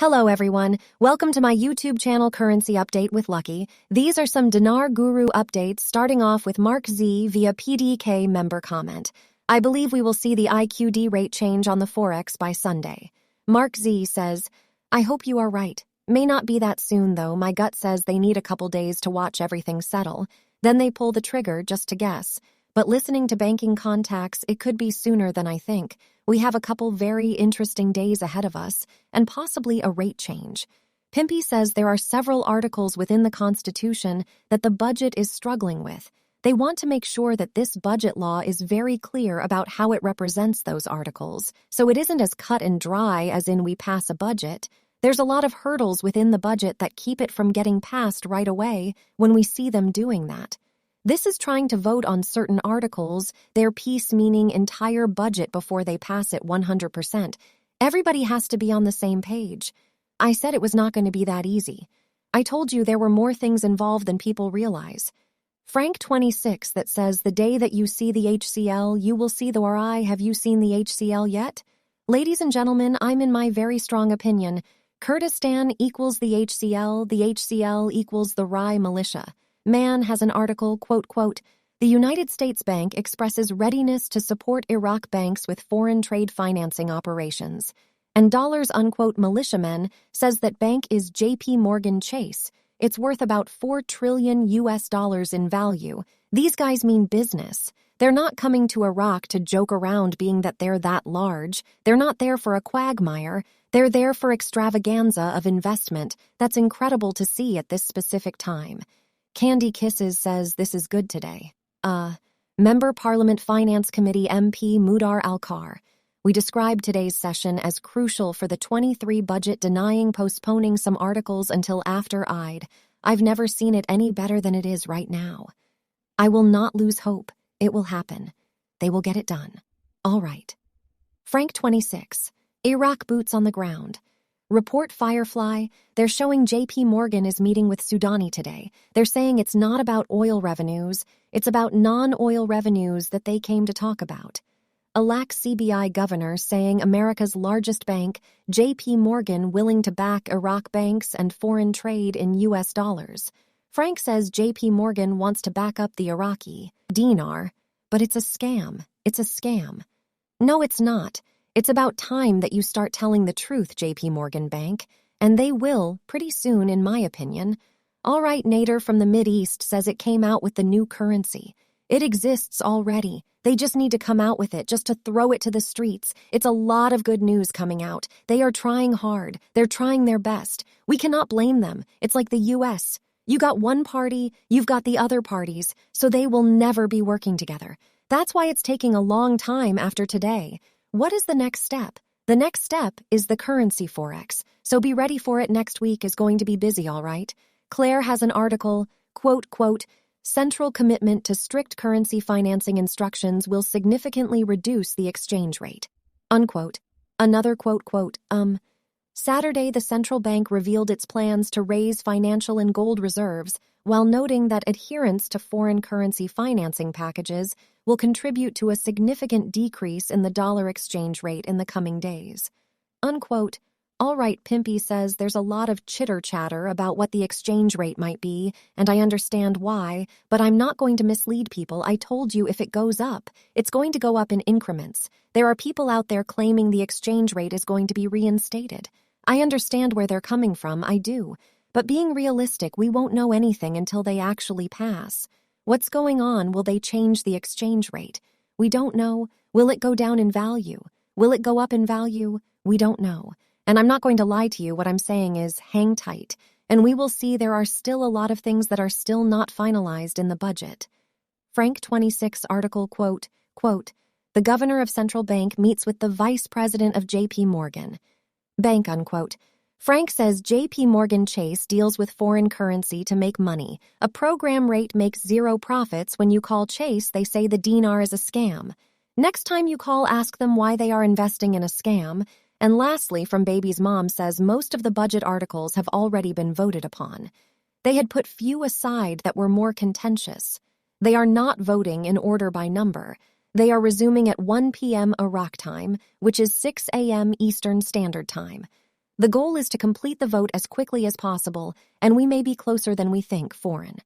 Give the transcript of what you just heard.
Hello everyone, welcome to my YouTube channel Currency Update with Lucky. These are some Dinar Guru updates starting off with Mark Z via PDK member comment. I believe we will see the IQD rate change on the Forex by Sunday. Mark Z says, I hope you are right. May not be that soon though, my gut says they need a couple days to watch everything settle. Then they pull the trigger just to guess. But listening to banking contacts, it could be sooner than I think. We have a couple very interesting days ahead of us, and possibly a rate change. Pimpy says there are several articles within the Constitution that the budget is struggling with. They want to make sure that this budget law is very clear about how it represents those articles, so it isn't as cut and dry as in we pass a budget. There's a lot of hurdles within the budget that keep it from getting passed right away when we see them doing that. This is trying to vote on certain articles, their piece meaning entire budget before they pass it 100%. Everybody has to be on the same page. I said it was not going to be that easy. I told you there were more things involved than people realize. Frank 26 that says the day that you see the HCL, you will see the RI. Have you seen the HCL yet? Ladies and gentlemen, I'm in my very strong opinion. Kurdistan equals the HCL equals the RI militia. Man has an article, quote, the United States Bank expresses readiness to support Iraq banks with foreign trade financing operations. And unquote militiamen says that bank is JP Morgan Chase. It's worth about $4 trillion in value. These guys mean business. They're not coming to Iraq to joke around being that they're that large. They're not there for a quagmire. They're there for extravaganza of investment. That's incredible to see at this specific time. Candy Kisses says this is good today. Member Parliament Finance Committee MP Mudar Alkar. We described today's session as crucial for the 23 budget, denying postponing some articles until after Eid. I've never seen it any better than it is right now. I will not lose hope. It will happen. They will get it done. All right. Frank 26. Iraq boots on the ground. Report Firefly, they're showing JP Morgan is meeting with Sudani today. They're saying it's not about oil revenues, it's about non-oil revenues that they came to talk about. Iraq CBI governor saying America's largest bank, JP Morgan, willing to back Iraq banks and foreign trade in US dollars. Frank says JP Morgan wants to back up the Iraqi Dinar, but it's a scam. It's a scam. No, it's not. It's about time that you start telling the truth, JP Morgan Bank, and they will pretty soon, in my opinion. All right, Nader from the Mideast says it came out with the new currency. It exists already. They just need to come out with it, just to throw it to the streets. It's a lot of good news coming out. They are trying hard. They're trying their best. We cannot blame them. It's like the U.S. You got one party, you've got the other parties, so they will never be working together. That's why it's taking a long time after today. What is the next step? The next step is the currency Forex, so be ready for it. Next week is going to be busy, all right? Claire has an article, quote, central commitment to strict currency financing instructions will significantly reduce the exchange rate, unquote. Another quote, Saturday, the central bank revealed its plans to raise financial and gold reserves, while noting that adherence to foreign currency financing packages will contribute to a significant decrease in the dollar exchange rate in the coming days. Unquote. All right, Pimpy says there's a lot of chitter-chatter about what the exchange rate might be, and I understand why, but I'm not going to mislead people. I told you if it goes up, it's going to go up in increments. There are people out there claiming the exchange rate is going to be reinstated. I understand where they're coming from, I do. But being realistic, we won't know anything until they actually pass. What's going on? Will they change the exchange rate? We don't know. Will it go down in value? Will it go up in value? We don't know. And I'm not going to lie to you. What I'm saying is hang tight. And we will see there are still a lot of things that are still not finalized in the budget. Frank 26 article, quote, the governor of central bank meets with the vice president of JP Morgan. Bank, unquote. Frank says JP Morgan Chase deals with foreign currency to make money. A program rate makes zero profits. When you call Chase, they say the dinar is a scam. Next time you call, ask them why they are investing in a scam. And lastly, from Baby's mom says most of the budget articles have already been voted upon. They had put few aside that were more contentious. They are not voting in order by number. They are resuming at 1 p.m. Iraq time, which is 6 a.m. Eastern Standard Time. The goal is to complete the vote as quickly as possible, and we may be closer than we think, foreign.